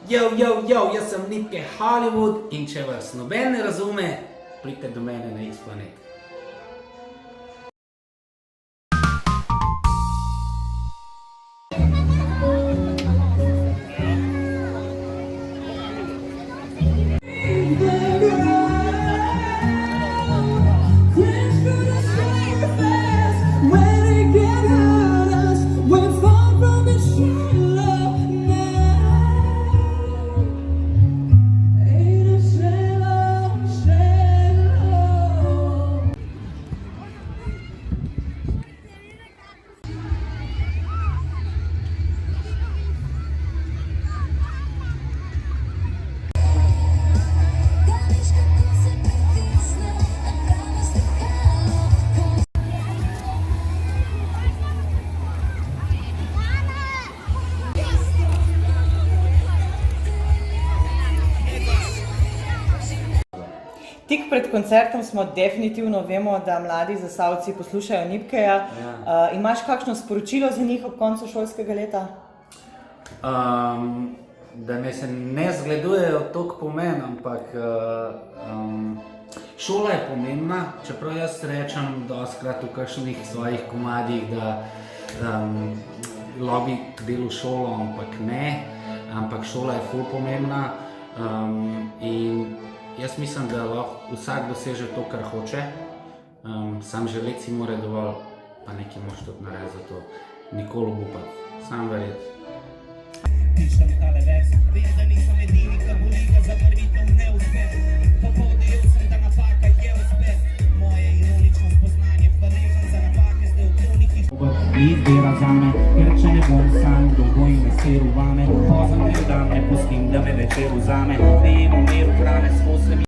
Jaz sem Nipke Hollywood in če vas noben ne razume, pridite do mene na X-Planet. Tik pred koncertom smo definitivno vemo, da mladi Zasavci poslušajo Nipkeja. Imaš kakšno sporočilo za njih ob koncu šolskega leta? Da me se ne zgledujejo toliko pomen, ampak šola je pomembna, čeprav jaz rečem dostikrat v kakšnih svojih komadih, da lobi delu šolo, ampak ne, ampak šola je ful pomembna in jaz mislim, da lahko vsak doseže to, kar hoče, sam želeti si more dovolj, pa nekaj moraš tudi narediti za to, nikoli obupati, sam verjeti. Pišem tale vers, vem, da nisem edini, ki boli ga za vrnitev neuspeh. Popoldel sem, da napaka je uspeh. Moje ironično spoznanje, hvaležen za napake, zdaj v kroniki. Izbira zame, ker če ne bom sam, dolgo in vesel vame. Pozem ne dam, ne pustim, da me večer vzame. Vemo meru hrane, skozi mi